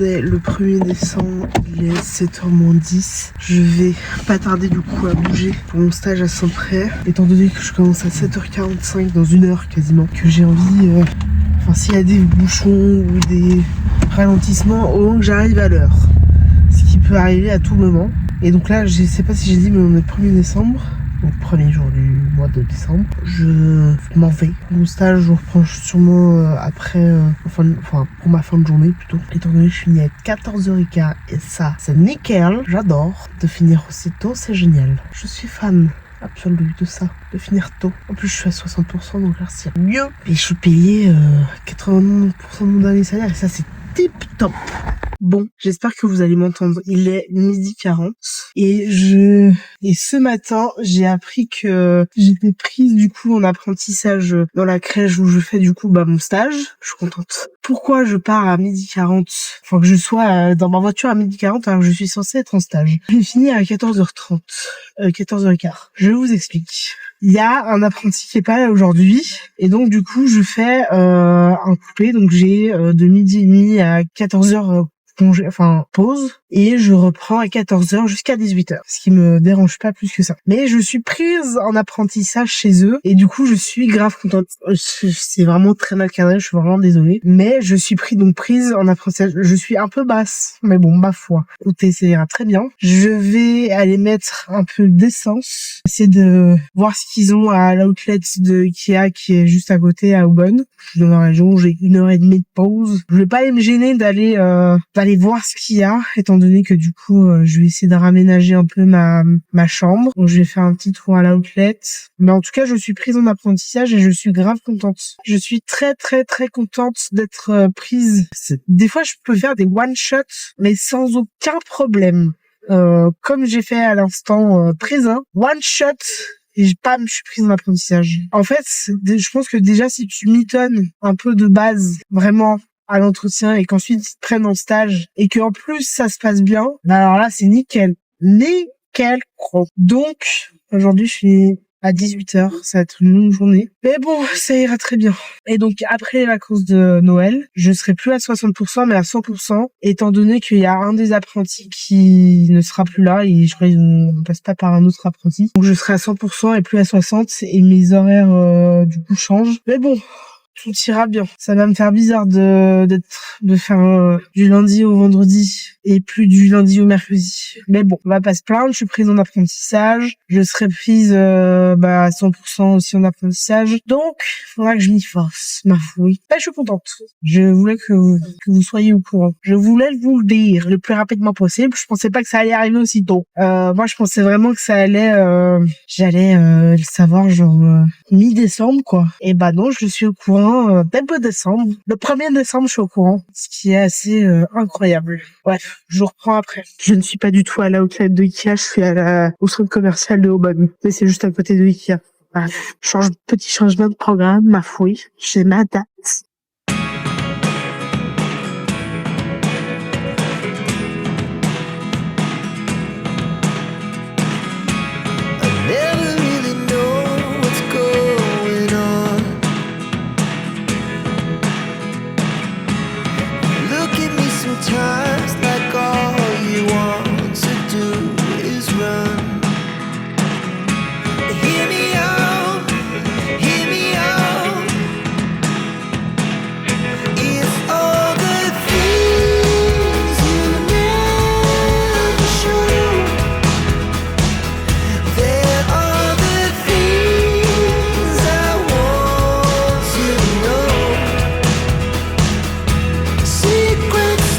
est le 1er décembre, il est 7h moins 10. Je vais pas tarder du coup à bouger pour mon stage à Saint-Pré, étant donné que je commence à 7h45 dans 1 heure quasiment, que j'ai envie, enfin s'il y a des bouchons ou des ralentissements, au moins que j'arrive à l'heure. Ce qui peut arriver à tout moment. Et donc là, je sais pas si j'ai dit, mais on est le 1er décembre. Donc premier jour du mois de décembre, je m'en vais. Mon stage, je reprends sûrement après, enfin pour ma fin de journée plutôt. Étant donné que je finis à 14h15 et ça, c'est nickel. J'adore de finir aussi tôt, c'est génial. Je suis fan absolu de ça, de finir tôt. En plus, je suis à 60%, donc là c'est mieux. Et je suis payé 80% de mon dernier salaire et ça c'est tip top. Bon, j'espère que vous allez m'entendre. Il est 12h40 et ce matin, j'ai appris que j'étais prise du coup en apprentissage dans la crèche où je fais du coup mon stage. Je suis contente. Pourquoi je pars à 12h40? Enfin que je sois dans ma voiture à 12h40 alors que je suis censée être en stage. J'ai fini à 14h30, 14h15. Je vous explique. Il y a un apprenti qui est pas là aujourd'hui et donc du coup je fais un coupé, donc j'ai de 12h30 à 14h pause, et je reprends à 14h jusqu'à 18h, ce qui me dérange pas plus que ça. Mais je suis prise en apprentissage chez eux, et du coup, je suis grave contente. C'est vraiment très mal cadré, je suis vraiment désolée. Mais je suis prise en apprentissage. Je suis un peu basse, mais bon, ma foi. Écoutez, ça ira très bien. Je vais aller mettre un peu d'essence, essayer de voir ce qu'ils ont à l'outlet de Ikea, qui est juste à côté, à Aubonne. Je suis dans la région, j'ai 1h30 de pause. Je vais pas aller me gêner d'aller voir ce qu'il y a, étant donné que du coup je vais essayer de raménager un peu ma chambre. Donc je vais faire un petit tour à l'outlet. Mais en tout cas, je suis prise en apprentissage et je suis grave contente. Je suis très très très contente d'être prise. Des fois, je peux faire des one shot, mais sans aucun problème. Comme j'ai fait à l'instant présent, one shot. Et bam, je suis prise en apprentissage. En fait, je pense que déjà, si tu mitonnes un peu de base, vraiment, à l'entretien, et qu'ensuite, ils te prennent en stage, et qu'en plus, ça se passe bien, alors là, c'est nickel. Nickel, gros. Donc, aujourd'hui, je suis à 18h, ça va être une longue journée. Mais bon, ça ira très bien. Et donc, après les vacances de Noël, je serai plus à 60%, mais à 100%, étant donné qu'il y a un des apprentis qui ne sera plus là, et je crois qu'on passe pas par un autre apprenti. Donc, je serai à 100% et plus à 60%, et mes horaires, du coup, changent. Mais bon, tout ira bien. Ça va me faire bizarre de faire du lundi au vendredi et plus du lundi au mercredi. Mais bon, on va pas se plaindre. Je suis prise en apprentissage. Je serai prise à 100% aussi en apprentissage. Donc, il faudra que je m'y force, ma foi. Ben, je suis contente. Je voulais que vous soyez au courant. Je voulais vous le dire le plus rapidement possible. Je pensais pas que ça allait arriver aussi tôt. Moi, je pensais vraiment que ça allait... j'allais le savoir genre mi-décembre, quoi. Et bah non, je suis au courant début décembre. Le 1er décembre, je suis au courant. Ce qui est assez incroyable. Bref, je reprends après. Je ne suis pas du tout à l'outlet de Ikea, je suis au centre commercial de Aubonne. Mais c'est juste à côté de Ikea. Bref, petit changement de programme, ma fouille. J'ai ma date. Sometimes like all you want to do is run. Hear me out, hear me out. If all the things you never show, there are the things I want to know. Secrets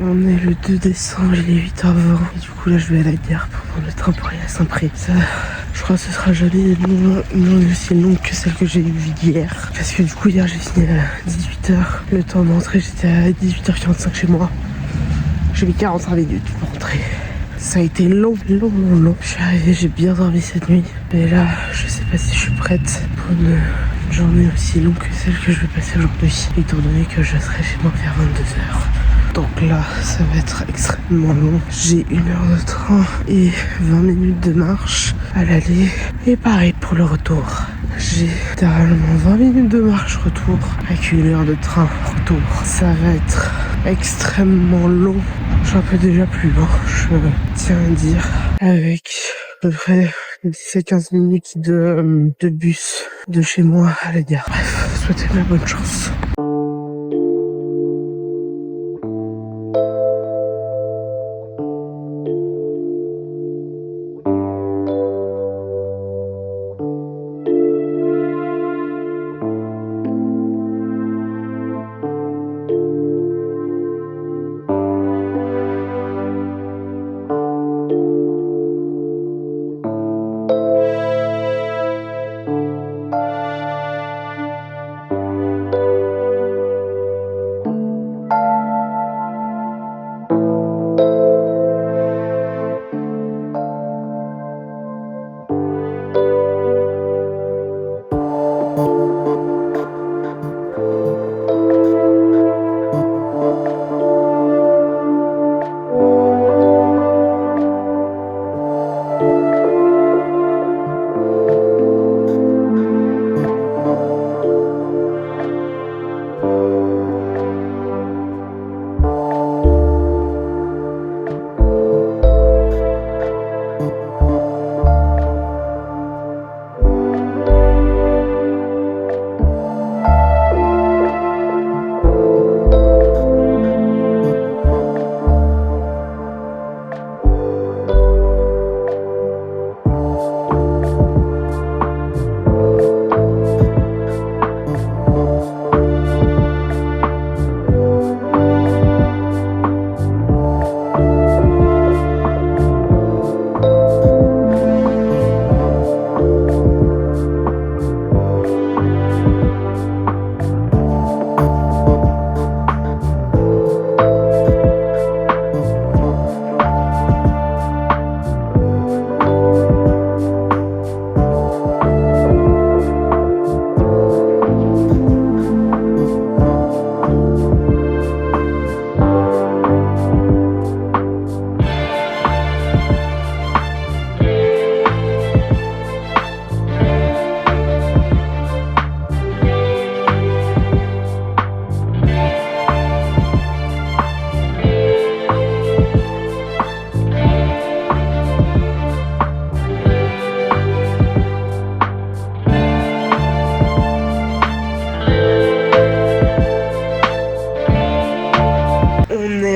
On est le 2 décembre, il est 8h20. Et du coup là je vais à la gare pour prendre le train pour aller à Saint-Pré. Ça, je crois que ce sera jamais aussi long que celle que j'ai eue hier. Parce que du coup hier j'ai fini à 18h. Le temps d'entrée j'étais à 18h45 chez moi. J'ai mis 45 minutes pour rentrer. Ça a été long. Je suis arrivée, j'ai bien dormi cette nuit. Mais là, je sais pas si je suis prête pour une journée aussi longue que celle que je vais passer aujourd'hui. Étant donné que je serai chez moi vers 22h. Donc là, ça va être extrêmement long. J'ai 1 heure de train et 20 minutes de marche à l'aller. Et pareil pour le retour. J'ai littéralement 20 minutes de marche retour avec 1 heure de train retour. Ça va être extrêmement long. J'en peux déjà plus loin, je tiens à dire. Avec à peu près 10 à 15 minutes de bus de chez moi à la gare. Bref, souhaitez-moi bonne chance.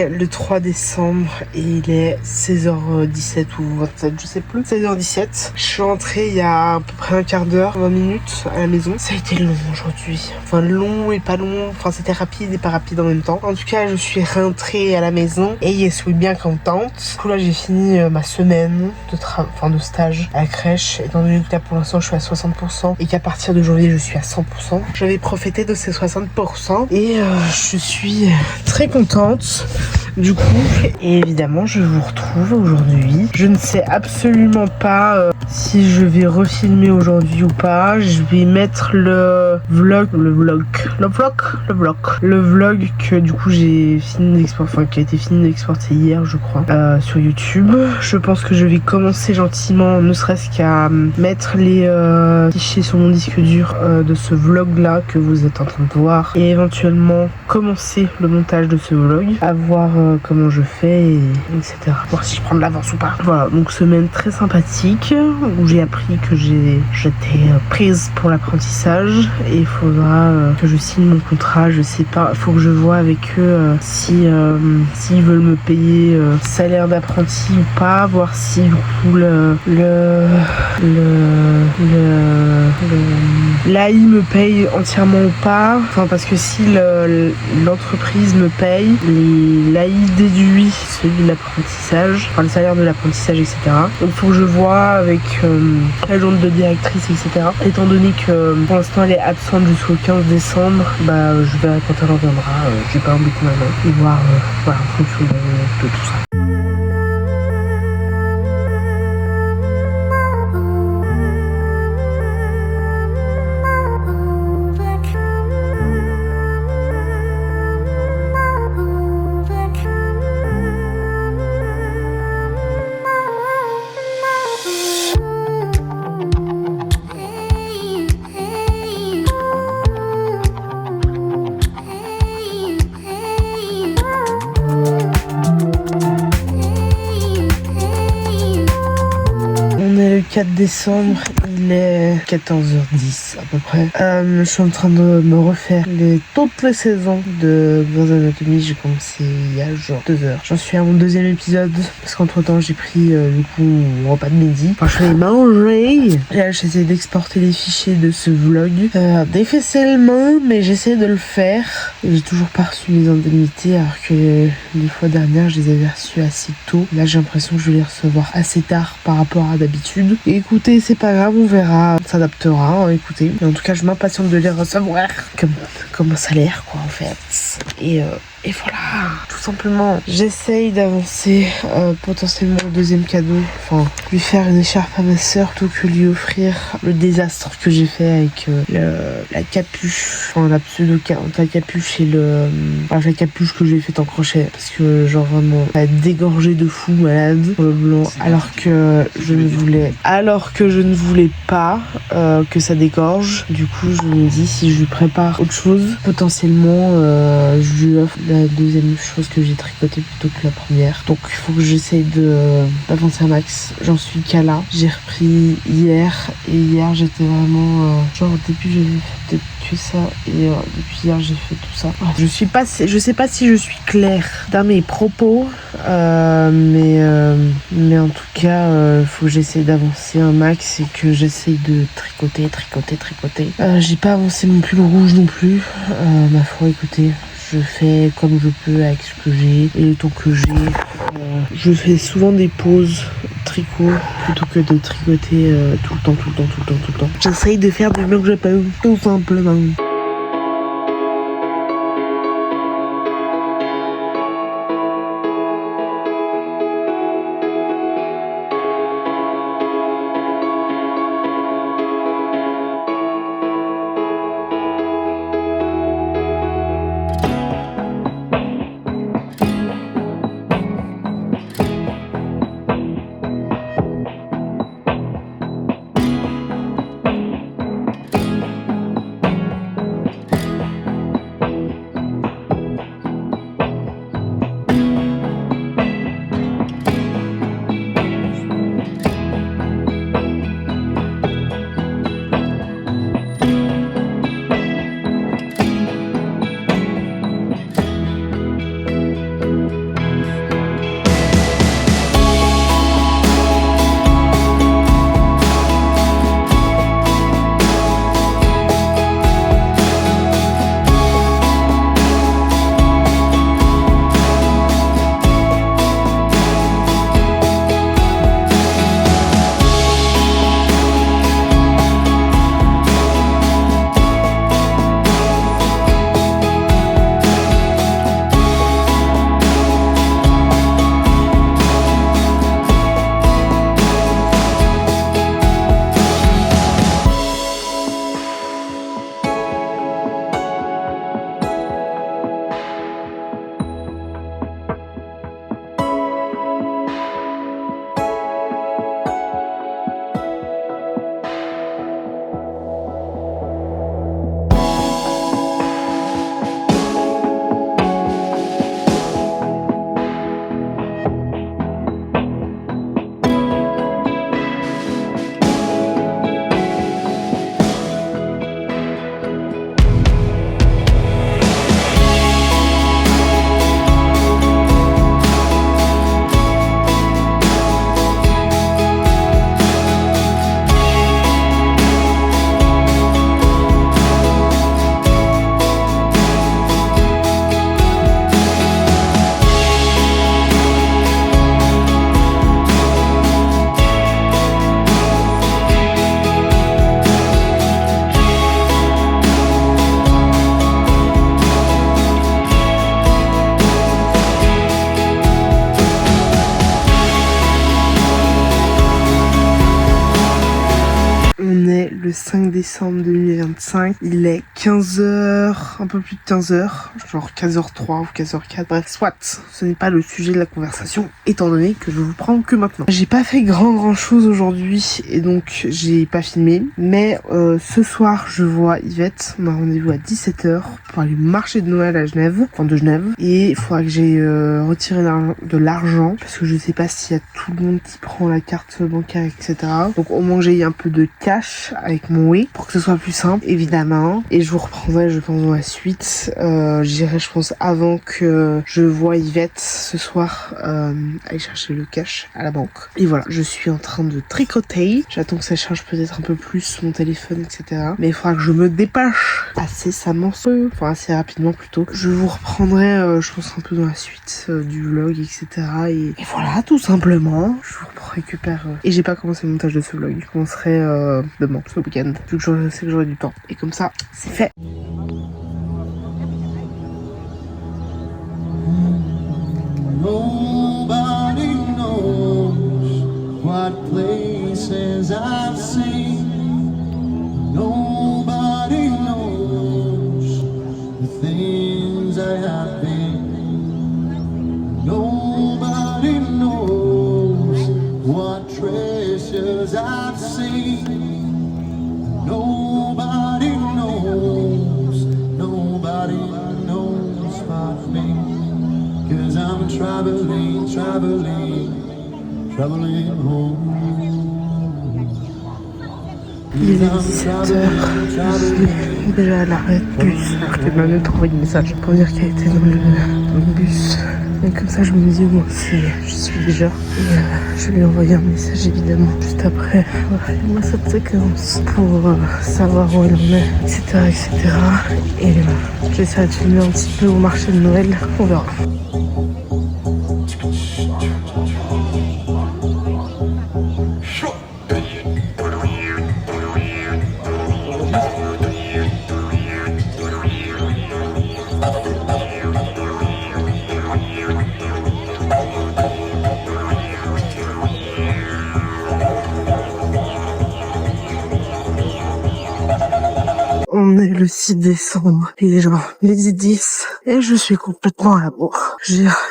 Le 3 décembre et il est 16h17 ou 27, je sais plus, 16h17. Je suis rentrée il y a à peu près un quart d'heure, 20 minutes à la maison. Ça a été long aujourd'hui. Enfin long et pas long, enfin c'était rapide et pas rapide en même temps. En tout cas, je suis rentrée à la maison et je suis bien contente. Du coup là, j'ai fini ma semaine de stage à la crèche. Étant donné que là pour l'instant je suis à 60% et qu'à partir de janvier je suis à 100%. J'avais profité de ces 60% et je suis très contente. Du coup, et évidemment, je vous retrouve aujourd'hui. Je ne sais absolument pas si je vais refilmer aujourd'hui ou pas. Je vais mettre le vlog que du coup j'ai fini d'exporter, enfin qui a été fini d'exporter hier, je crois, sur YouTube. Je pense que je vais commencer gentiment, ne serait-ce qu'à mettre les fichiers sur mon disque dur de ce vlog là que vous êtes en train de voir, et éventuellement commencer le montage de ce vlog, à voir comment je fais, etc. Voir si je prends de l'avance ou pas. Voilà, donc semaine très sympathique où j'ai appris que j'étais prise pour l'apprentissage et il faudra que je signe mon contrat. Je sais pas, faut que je vois avec eux si s'ils veulent me payer salaire d'apprenti ou pas, voir si du coup l'AI me paye entièrement ou pas. Enfin, parce que si l'entreprise me paye, l'AI déduit celui de l'apprentissage, enfin le salaire de l'apprentissage, etc. Donc faut que je vois avec l'agente de directrice, etc. Étant donné que pour l'instant elle est absente jusqu'au 15 décembre, je verrai quand elle reviendra. Je vais pas embêter maman et voir voilà, en fonction de tout ça. Le 4 décembre, il est 14h10 à peu près. Je suis en train de me refaire toutes les saisons de Grey's Anatomy. J'ai commencé il y a genre 2 heures. J'en suis à mon 2e épisode parce qu'entre temps j'ai pris du coup mon repas de midi. Enfin, je vais manger. Et là j'essaie d'exporter les fichiers de ce vlog. Difficilement, mais j'essaie de le faire. J'ai toujours pas reçu mes indemnités alors que les fois dernières je les avais reçues assez tôt. Là j'ai l'impression que je vais les recevoir assez tard par rapport à d'habitude. Et écoutez, c'est pas grave, on verra, on s'adaptera, hein, écoutez. Mais en tout cas, je m'impatiente de les recevoir comme un salaire, quoi, en fait. Et voilà, tout simplement. J'essaye d'avancer potentiellement au 2e cadeau. Enfin, lui faire une écharpe à ma soeur plutôt que lui offrir le désastre que j'ai fait avec la capuche. Enfin, la capuche et la capuche que j'ai faite en crochet. Parce que, genre, vraiment, elle a dégorgé de fou malade pour le blanc. Alors que je ne voulais pas que ça dégorge. Du coup, je me dis, si je lui prépare autre chose, potentiellement, je lui offre la 2e chose que j'ai tricotée plutôt que la première. Donc il faut que j'essaye d'avancer un max. J'en suis qu'à là. J'ai repris hier et hier j'étais vraiment genre au début j'avais fait que ça et depuis hier j'ai fait tout ça. Je sais pas si je suis claire dans mes propos mais en tout cas faut que j'essaye d'avancer un max et que j'essaye de tricoter. J'ai pas avancé mon pull rouge non plus. Ma foi, écoutez, je fais comme je peux avec ce que j'ai et le temps que j'ai. Je fais souvent des pauses tricot plutôt que de tricoter tout le temps. J'essaye de faire du mieux que je peux, tout simplement. le 5 décembre 2025. Il est 15h, un peu plus de 15h, genre 15h03 ou 15h04. Bref, soit, ce n'est pas le sujet de la conversation, étant donné que je vous prends que maintenant. J'ai pas fait grand chose aujourd'hui et donc j'ai pas filmé. Mais ce soir, je vois Yvette. On a rendez-vous à 17h pour aller au marché de Noël à Genève, enfin de Genève. Et il faudra que j'aille retirer de l'argent parce que je sais pas s'il y a tout le monde qui prend la carte bancaire, etc. Donc au moins que j'aille un peu de cash avec mon Wii pour que ce soit plus simple, évidemment. Et je vous reprendrai, je pense, dans la suite. J'irai, je pense, avant que je voie Yvette ce soir aller chercher le cash à la banque. Et voilà, je suis en train de tricoter. J'attends que ça charge peut-être un peu plus mon téléphone, etc. Mais il faudra que je me dépêche assez rapidement plutôt. Je vous reprendrai, je pense, un peu dans la suite du vlog, etc. Et voilà, tout simplement. Je vous récupère. Et j'ai pas commencé le montage de ce vlog. Je commencerai demain, ce week-end. Vu que je sais que j'aurai du temps. Et comme ça, c'est fait. Nobody knows what places I've seen. Nobody knows the things I have been. Nobody knows what treasures I've seen. Nobody knows but me. 'Cause I'm traveling home. Il est 17h, je suis déjà à l'arrêt de bus, alors qu'elle m'a même trouvé un message pour dire qu'elle était dans le bus. Et comme ça je me dis bon, je suis déjà. Et je lui ai envoyé un message évidemment juste après moi cette séquence pour savoir où elle en est, etc. Et j'essaierai de filmer un petit peu au marché de Noël, on verra. On est le 6 décembre, il est genre 12h10 et je suis complètement à la bourre.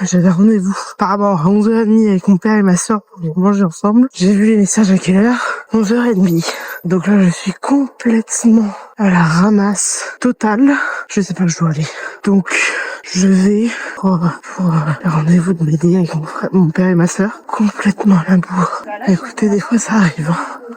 J'avais rendez-vous apparemment à 11h30 avec mon père et ma soeur pour manger ensemble. J'ai vu les messages à quelle heure? 11h30. Donc là je suis complètement à la ramasse totale. Je sais pas où je dois aller. Donc je vais pour le rendez-vous de m'aider avec mon père et ma soeur. Complètement à la bourre. Écoutez, des fois ça arrive.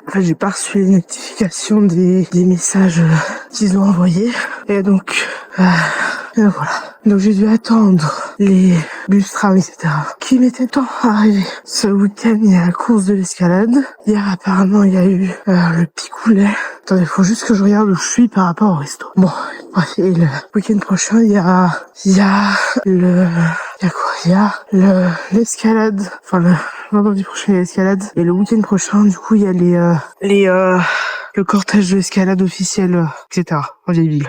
En fait, j'ai pas reçu les notifications des messages qu'ils ont envoyés. Et donc voilà. Donc j'ai dû attendre les bus, trams, etc. qui mettaient tant à arriver. Ce week-end, il y a la course de l'escalade. Hier, apparemment, il y a eu le Picoulet. Attendez, faut juste que je regarde où je suis par rapport au resto. Bon, bref, et le week-end prochain, il y a l'escalade. Enfin, le vendredi prochain, il y a l'escalade. Et le week-end prochain, du coup, il y a le cortège de l'escalade officiel, etc. en vieille ville.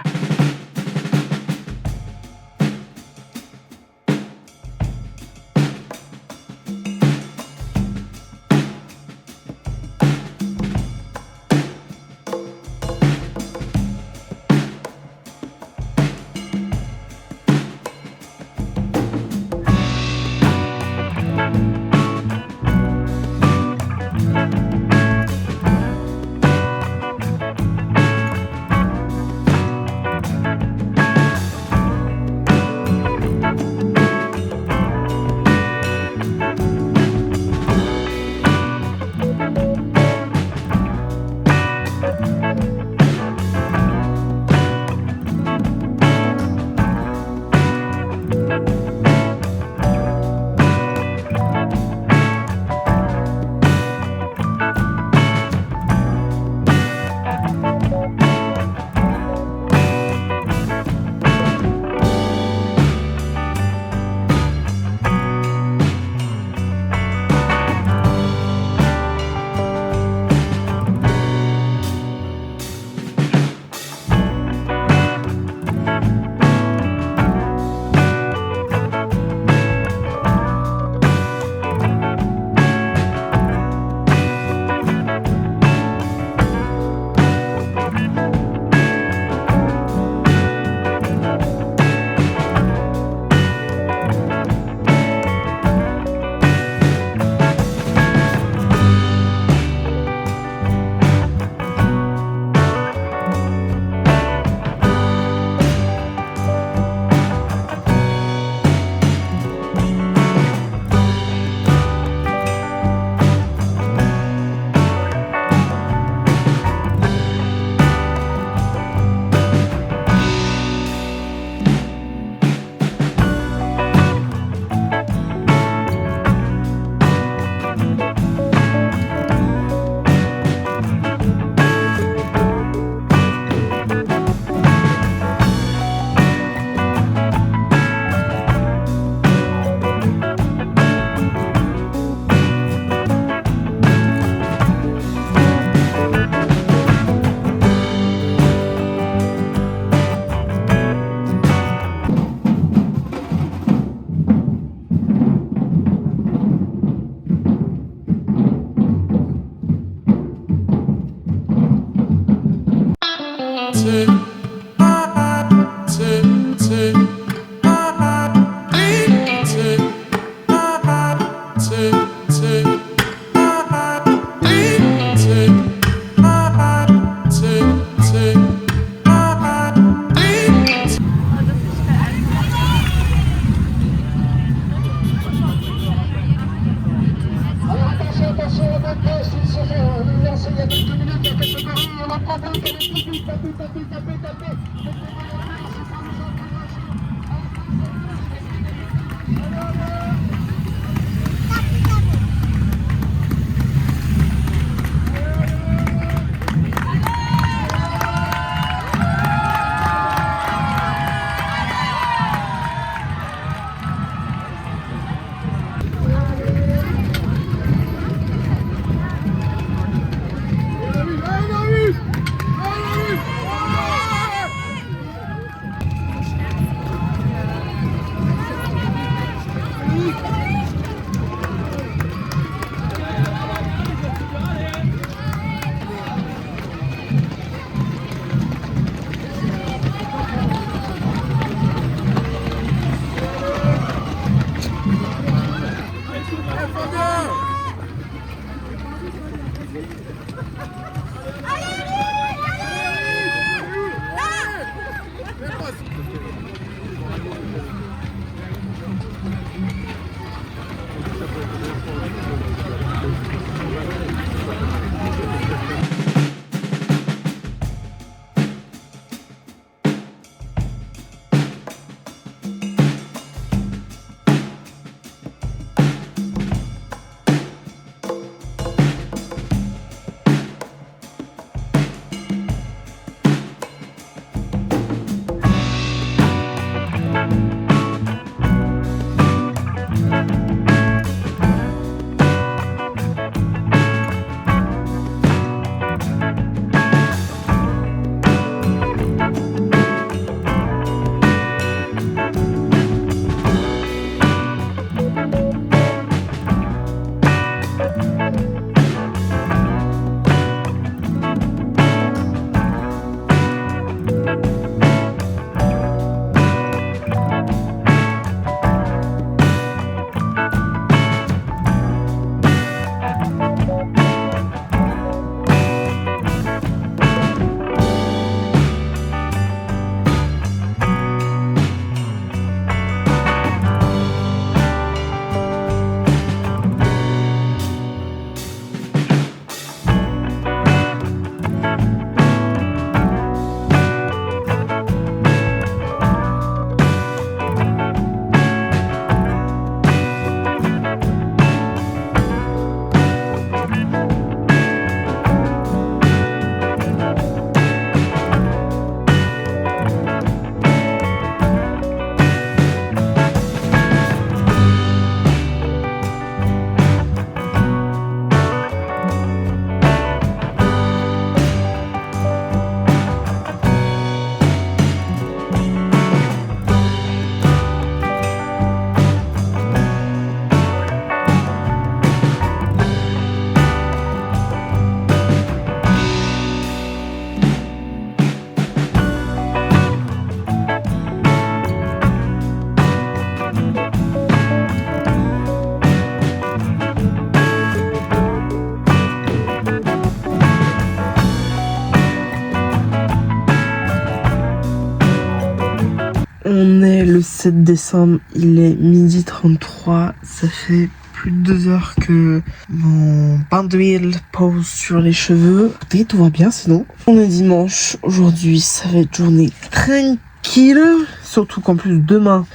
On est le 7 décembre, il est 12h33, ça fait plus de 2 heures que mon bain d'huile pose sur les cheveux. Et tout va bien sinon. On est dimanche, aujourd'hui ça va être journée tranquille, surtout qu'en plus demain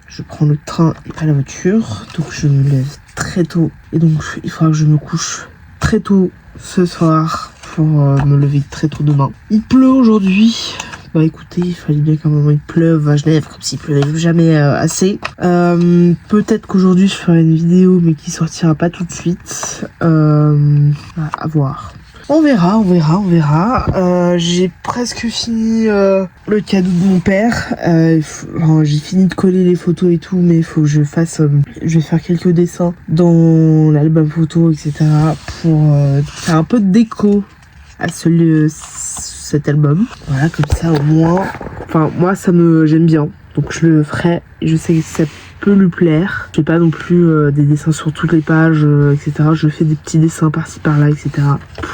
je prends le train et pas la voiture, donc je me lève très tôt et donc il faudra que je me couche très tôt ce soir pour me lever très tôt demain. Il pleut aujourd'hui. Bah écoutez, il fallait bien qu'à un moment il pleuve à Genève, comme s'il pleuvait jamais assez. Peut-être qu'aujourd'hui je ferai une vidéo mais qui sortira pas tout de suite. À voir. On verra. J'ai presque fini le cadeau de mon père. J'ai fini de coller les photos et tout, mais il faut que je fasse... je vais faire quelques dessins dans l'album photo, etc. pour faire un peu de déco à cet album. Voilà, comme ça au moins... Enfin, moi, j'aime bien. Donc je le ferai. Je sais que ça peut lui plaire. Je fais pas non plus des dessins sur toutes les pages, etc. Je fais des petits dessins par-ci par-là, etc.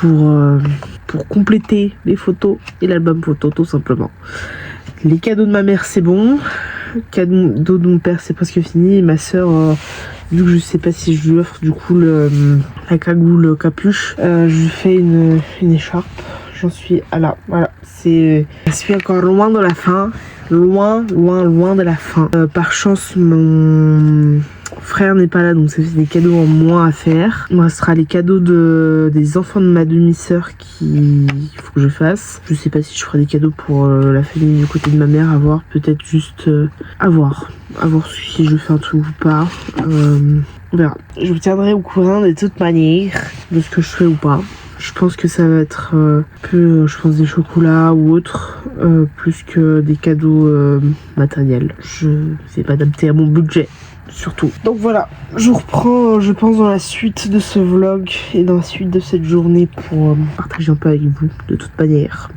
Pour compléter les photos et l'album photo, tout simplement. Les cadeaux de ma mère, c'est bon. Cadeau de mon père, c'est presque fini. Et ma soeur, vu que je sais pas si je lui offre du coup la cagoule capuche, je lui fais une écharpe. j'en suis à là. Voilà, je suis encore loin de la fin. Loin de la fin. Par chance, mon frère n'est pas là, donc ça fait des cadeaux en moins à faire. Il me restera les cadeaux des enfants de ma demi-sœur qu'il faut que je fasse. Je sais pas si je ferai des cadeaux pour la famille du côté de ma mère, à voir. Peut-être juste à voir. À voir si je fais un truc ou pas. On verra. Je vous tiendrai au courant de toute manière de ce que je fais ou pas. Je pense que ça va être des chocolats ou autre, plus que des cadeaux matériels. Je vais m'adapter à mon budget, surtout. Donc voilà, je reprends, je pense, dans la suite de ce vlog et dans la suite de cette journée pour partager un peu avec vous, de toute manière.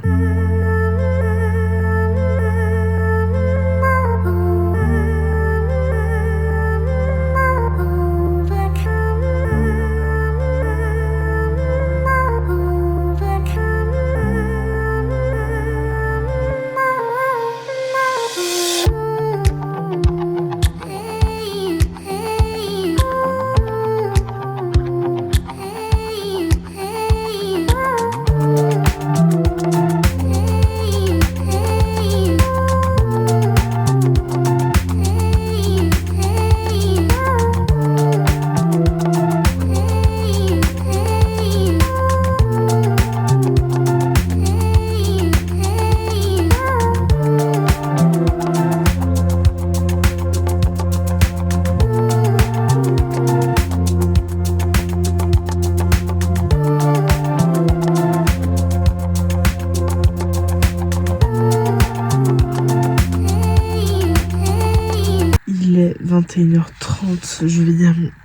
Il est 21h30, je vais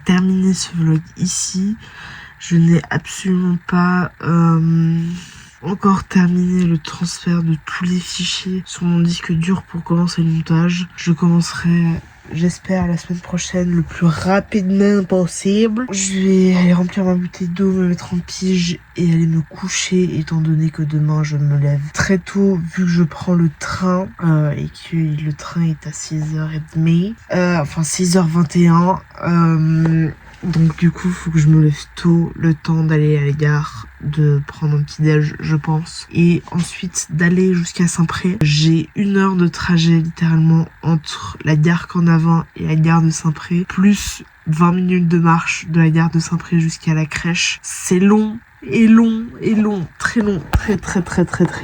terminer ce vlog ici. Je n'ai absolument pas encore terminé le transfert de tous les fichiers sur mon disque dur pour commencer le montage. Je commencerai, j'espère, la semaine prochaine le plus rapidement possible. Je vais aller remplir ma bouteille d'eau, me mettre en pige et aller me coucher, étant donné que demain je me lève très tôt vu que je prends le train et que le train est à 6h30, enfin 6h21. Donc du coup, faut que je me lève tôt, le temps d'aller à la gare, de prendre un petit déj, je pense, et ensuite d'aller jusqu'à Saint-Pré. J'ai 1 heure de trajet littéralement entre la gare Cornavin et la gare de Saint-Pré, plus 20 minutes de marche de la gare de Saint-Pré jusqu'à la crèche. C'est long. Et long, très long, très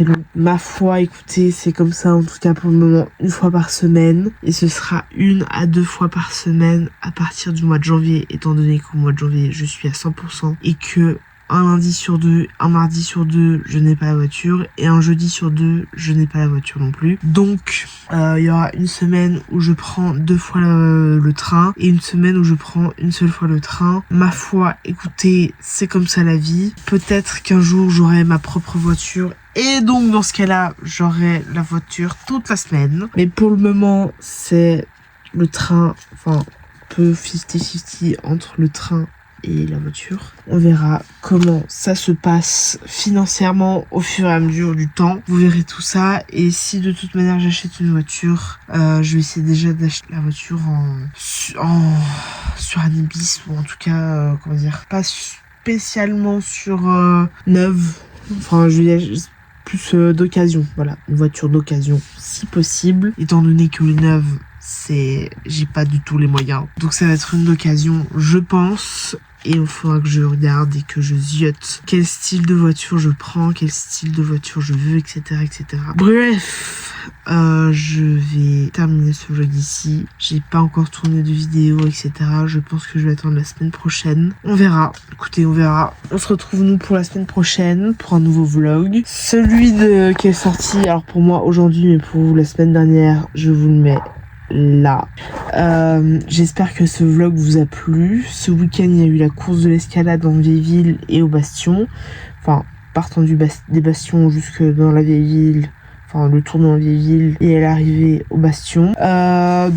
long. Ma foi, écoutez, c'est comme ça en tout cas pour le moment, 1 fois par semaine. Et ce sera 1 à 2 fois par semaine à partir du mois de janvier, étant donné qu'au mois de janvier, je suis à 100% et que un lundi sur 2, un mardi sur 2, je n'ai pas la voiture, et un jeudi sur 2, je n'ai pas la voiture non plus. Donc, il y aura 1 semaine où je prends 2 fois le train, et 1 semaine où je prends 1 seule fois le train. Ma foi, écoutez, c'est comme ça la vie. Peut-être qu'un jour, j'aurai ma propre voiture, et donc, dans ce cas-là, j'aurai la voiture toute la semaine. Mais pour le moment, c'est le train, enfin, peu 50-50 entre le train et la voiture. On verra comment ça se passe financièrement au fur et à mesure du temps. Vous verrez tout ça, et si de toute manière j'achète une voiture, je vais essayer déjà d'acheter la voiture sur Anibis, ou en tout cas comment dire, pas spécialement sur neuve, enfin je vais dire plus d'occasion, voilà, une voiture d'occasion si possible, étant donné que les neuves, j'ai pas du tout les moyens, donc ça va être une d'occasion je pense. Et il faudra que je regarde et que je ziote quel style de voiture je prends, quel style de voiture je veux, etc. etc. Bref, je vais terminer ce vlog ici. J'ai pas encore tourné de vidéo, etc. Je pense que je vais attendre la semaine prochaine. On verra. Écoutez, on verra. On se retrouve nous pour la semaine prochaine pour un nouveau vlog. Celui qui est sorti, alors pour moi aujourd'hui, mais pour vous la semaine dernière, je vous le mets là. J'espère que ce vlog vous a plu. Ce week-end il y a eu la course de l'escalade en vieille ville et au bastion, enfin partant des bastions jusque dans la vieille ville, enfin le tour dans la vieille ville et l'arrivée au bastion.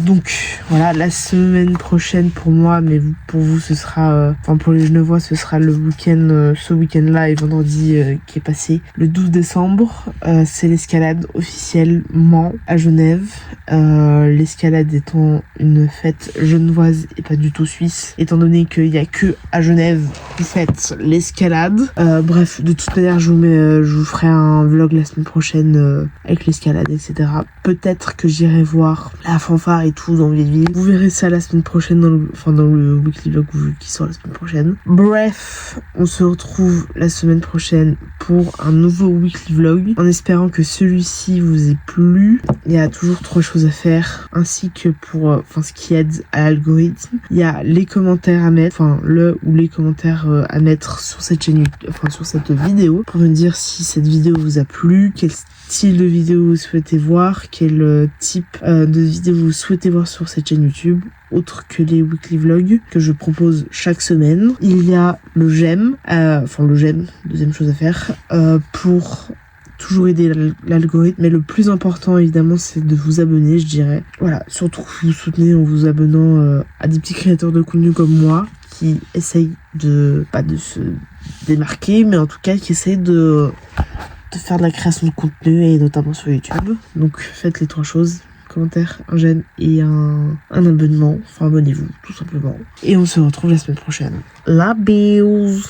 Donc voilà, la semaine prochaine pour moi, mais pour vous ce sera, enfin pour les Genevois ce sera le week-end, ce week-end-là et vendredi qui est passé, le 12 décembre, c'est l'escalade officiellement à Genève. L'escalade étant une fête genevoise et pas du tout suisse, étant donné qu'il n'y a que à Genève vous faites l'escalade. Bref, de toute manière, je vous ferai un vlog la semaine prochaine avec l'escalade, etc. Peut-être que j'irai voir la fanfare et tout dans Villeville. Vous verrez ça la semaine prochaine dans le weekly vlog qui sort la semaine prochaine. Bref, on se retrouve la semaine prochaine pour un nouveau weekly vlog, en espérant que celui-ci vous ait plu. Il y a toujours 3 choses à faire, ainsi que pour ce qui aide à l'algorithme. Il y a les commentaires à mettre, les commentaires à mettre sur cette chaîne, sur cette vidéo, pour me dire si cette vidéo vous a plu, quel style de vidéo vous souhaitez voir, quel type de vidéo vous souhaitez voir sur cette chaîne YouTube, autre que les weekly vlogs que je propose chaque semaine. Il y a le j'aime, deuxième chose à faire, pour toujours aider l'algorithme, mais le plus important évidemment c'est de vous abonner, je dirais. Voilà, surtout que vous soutenez en vous abonnant à des petits créateurs de contenu comme moi, qui essayent pas de se démarquer, mais en tout cas qui essayent de faire de la création de contenu, et notamment sur YouTube. Donc faites les 3 choses: commentaire, un j'aime et un abonnement. Enfin, abonnez-vous tout simplement. Et on se retrouve la semaine prochaine. La bise.